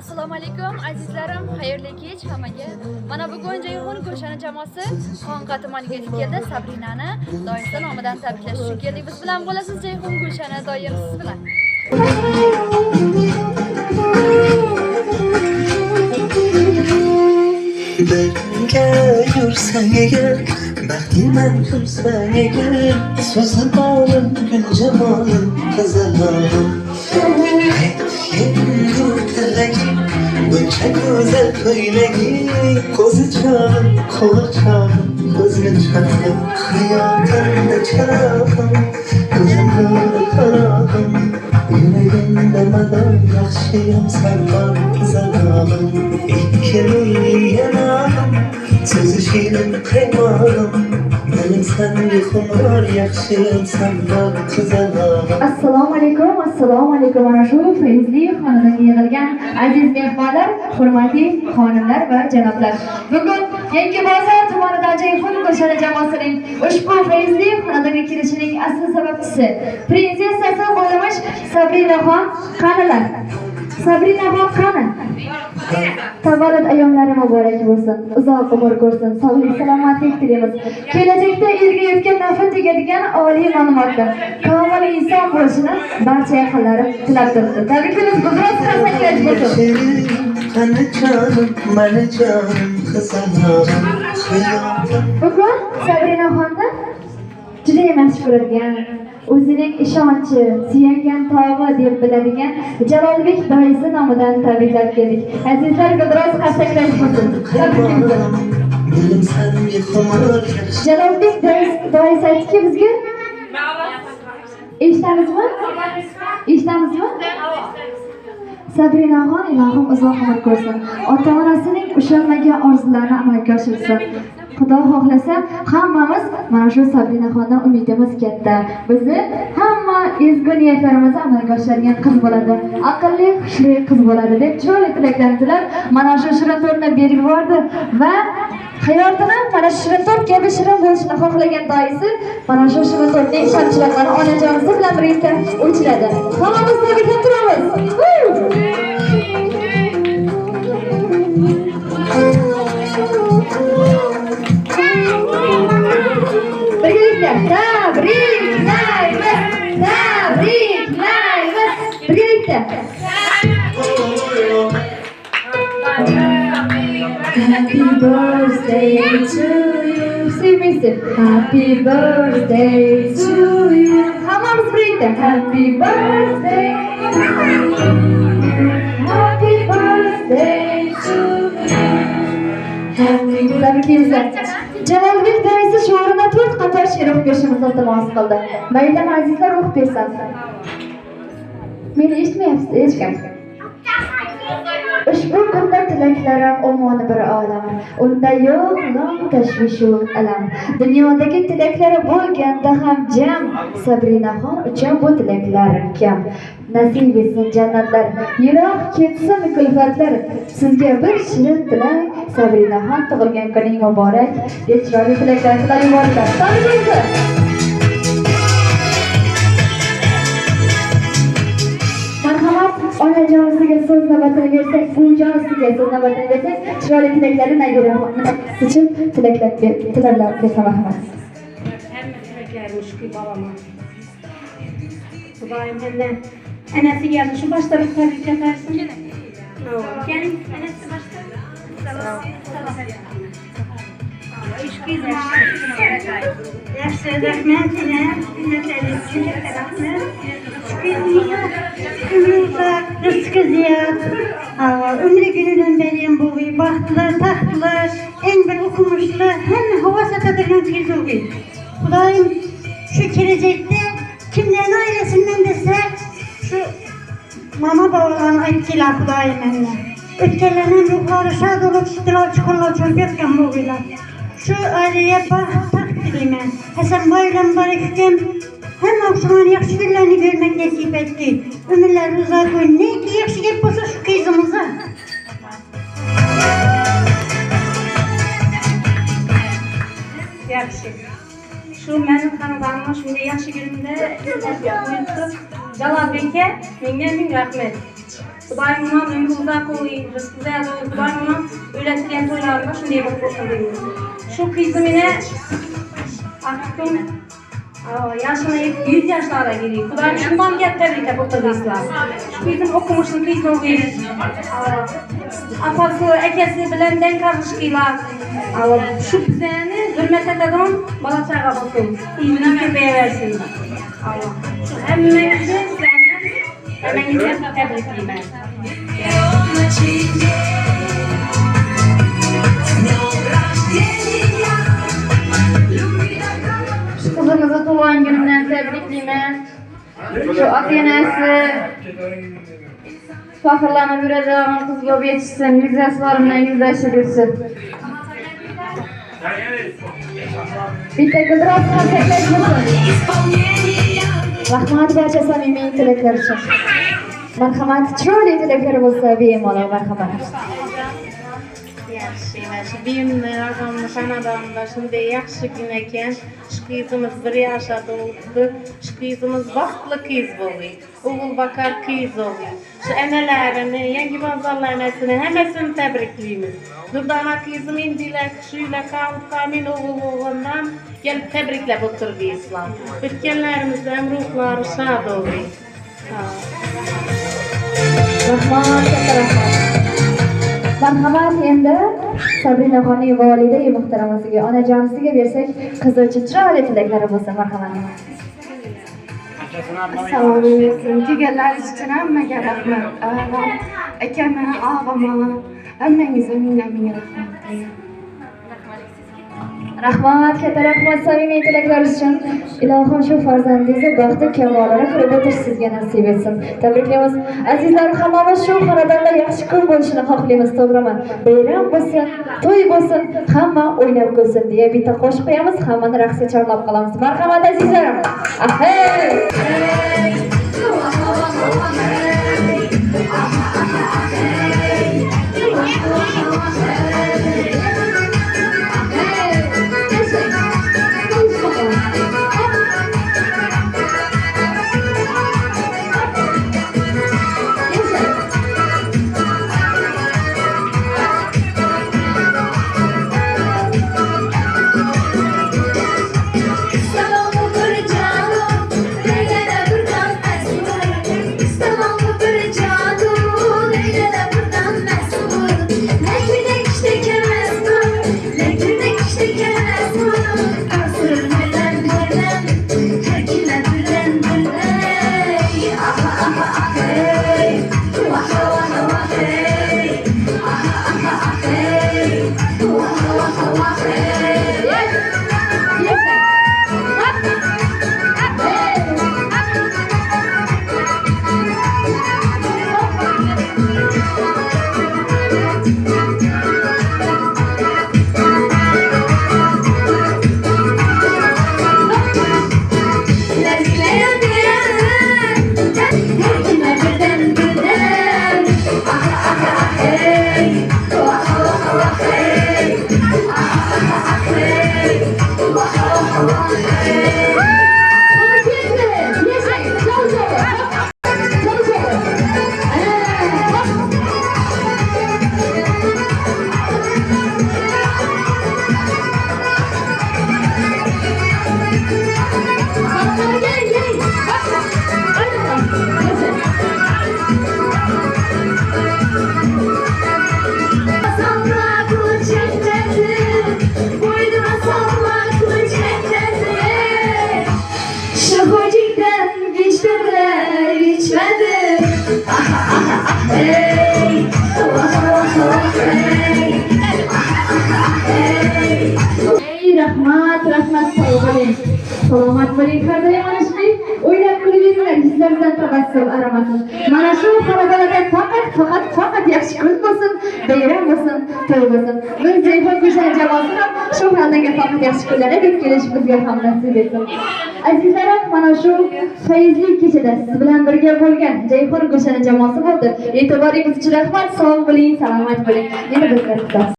Assalomu alaykum azizlarim, xayrli kech hammaga. Mana bugun Jayhun Ko'shani jamoasi Xonqa tumaniga keldi. Sabrinani doimsa nomidan tabriklash uchun keldik. Biz bilan bo'lasiz Jayhun Ko'shani doim siz bilan. Birga yursan egar, baxtiman tursan egar, so'zi borim gul jamolim qizilolim. Endi tilagim buncha go'zal ko'ylaging, ko'zi chog'im, qo'li chog'im, ko'zga chog'im, hayotimda chog'im, ko'zimda qarog'im, yuragimda mador yaxshiyam sarvar qizilolim. Ikki yanog'im, so'zi shirin qaymoqim, dilim senga xumor yaxshiyam sarvar qizilolim. Assalomu alaykum. Mana shu feyzli xonadonga yig'ilgan aziz mehmonlar, hurmatli xonimlar va janoblar. Bugun Yangibozor tumanidan Jayhun Ko'shani jamoasining ushbu feyzli xonadonga kelishining asl sababchisi prinsessasi bo'lmish Sabrinaxon qanilar? Sabrinaxon qani? Tavallud ayyomlari muborak bo'lsin. Uzoq umr ko'rsin. Sog'lik, salomatlik tilaymiz. Kelajakda elga yetgan nafs tegadigan oliy ma'lumotlar, komil inson bo'lishini barcha yaqinlarim tilab turibdi. Tabriklaymiz. Biroz qarsaklar bo'lsin. Qani jonim, mana jonim, qizilolim, hayotim. Bugun Sabrinaxonni juda yaxshi ko'radigan, o'zining ishonchi, suyangan tog'i deb biladigan Jalolbek doisi nomidan tabriklab keldik. Azizlar, biroz qarsaklar bo'lsin. Dilim senga xumor Jalolbek doisi aytdiki bizga, eshitamizmi? Sabrinaxon ilohim uzoq umr ko'rsin. Ota-onasining ushalmagan orzularini amalga oshirsin. Xudo xohlasa hammamiz mana shu Sabrinaxondan umidimiz katta. Bizni hamma ezgu niyatlarimizni amalga oshiradigan qiz bo'ladi. Aqlli, xushli qiz bo'ladi deb chiroyli tilaklarni tilab, mana shu shirin to'rtni berib yubordi va hayotini mana shu shirin to'rt kabi shirin bo'lishini xohlagan doisi mana shu shirin to'rtning shamchilarini onajonisi bilan birga o'chiradi. Hammamiz tabriklab turamiz. Happy birthday to you. Happy birthday to you. Hammamiz birlikda. Happy birthday. Happy birthday to you. Happy birthday. Jalolbek doisi sho'rida 4 qator she'r o'qib berishimizni iltimos qildi. Mayli azizlar, o'qib bersin. Meni eshitmayapsiz hech kim. Ushbu kunda tilaklarim omoni bir olam, unda yo'q g'am, tashvishu alam. Dunyodagi tilaklari bo'lganda ham jam, Sabrinaxon uchun bu tilaklar kam. Nasib etsin jannatlar, yiroq ketsin kulfatlar. Sizga bir shirin tilak, Sabrinaxon tug'ilgan kuning muborak deb chiroyli tilaklar tilab yubordilar. Tabriklaymiz. Marhamat, onajonisiga so'z navbatini bersak, buvijonisiga so'z navbatini bersak, chiroyli tilaklarini nabirani uchun tilaklar bersa marhamat. Hamma tilaklarim shu bolama. Xudoyim mendan anasiga ham shu boshda bir tabrik aytarsin. Keling, anasi boshda. Yaxshi, rahmat, rızkı ziyad. Ömrü gününden beri bu bahtlı, tahtlı, en bir okumuşlu, hem hava satadırgan tezulgi. Kudayım şu gelecekte kimlerin ailesinden dese şu mama babalarını ayıptılar Kudayım benimle. Ötkelerinin ruhları şad olup çıktılar, çıkırlar, çörbetken bu gıyla. Şu aileye baht taht dilime, Hasan bayram barıkım, hem akşamın yaxşı günlerini görmek nasip etti. Ömürler uzak koyun. Ne ki yaxşı gelip olsa şu kızımıza. Yaxşı. Şu benim xonadonimni shunday yaxshi kunimda uyutib, Jalolbekka menga ming rahmat. Xudoyim uni ömrü uzak qo'ysin, rizqi ziyoda bo'lsin. Xudoyim uni o'ylashgan to'ylarida shunday bo'lib bo'lsin deymiz. Shu qizim meni Akkum yaşını 100 yaşlara geliyor. Xudoyim shundan katta tabriklar o'qitdilar. Shu qizim o'qimishni qizim apasi akasi bilan denk qarashqilar. Shu bizani hurmat etadigan bola chaqa bo'lsin. Iyini ko'payaversin. Hammangizni tabriklayman. Kızımızı doğan gününden tebriklayman. Şu ata-enasi faxrlanib yuradigan qiz bo'lib yetishsin, yuzasizlar bilan yuzlashib yursin. Bitta gulrosni taklash bo'lsin. Rahmat barcha samimiy tilaklar uchun. Marhamat, chiroyli tilaklar bo'lsa bemalol marhamat. Yaxshi, shu buyumni raqamni xonadonda shunday yaxshi kun ekan. Shu qizimiz 1 yoshda bo'ldi. Shu qizimiz baxtli qiz bo'ldi. O'g'il bakar qiz bo'ldi. Shu onalarini, yangi bozorlarni hammasini tabriklaymiz. Durdona qizim indilar shu laqab qamin o'g'illardan kelib tabriklab o'tirdi islom. O'tganlarimizdan ruhlari shod bo'ldi. Rahmat, katta rahmat. Marhamat, endi Sabrinaxonning volidai muhtaramasiga, onajonisiga bersak, qiz uchun chiroyli tilaklari bo'lsa, marhamat. Assalomu alaykum. Kelganlaringiz uchun hammaga rahmat. Akama, og'ama, hammangizga ming rahmat. Rahmat, katta rahmat samimiy tilaklaringiz uchun. Ilohim shu farzandingizni baxti kamolini ko'rib o'tish sizga nasib etsin. Tabriklaymiz. Azizlar, hammamiz shu xonadonda yaxshi kun bo'lishini xohlaymiz, to'g'rimi? Bayram bo'lsin, to'y bo'lsin, hamma o'ynab kulsin deya bitta qo'shiq qo'yamiz, hammani raqsga chorlab qolamiz. Marhamat azizlarim. Ahey! Rahmat saygılar. Salomat bo'ling, har doim mana shunday o'ylab kulinglar, yuzlaringizdan tabassum arimasin. Mana shu xonadonda faqat yaxshi kun bo'lsin, bayram bo'lsin, to'y bo'lsin. Biz Jayhon Gulshan jamoasi ham shu xonadonga faqat yaxshi kunlarda deb kelish bizga ham nasib etsin. Azizlarim, mana shu fayzli kechada siz bilan birga bo'lgan Jayhon Gulshan jamoasi bo'ldi. E'tiboringiz uchun rahmat, sog' bo'ling, salomat bo'ling. Yana bir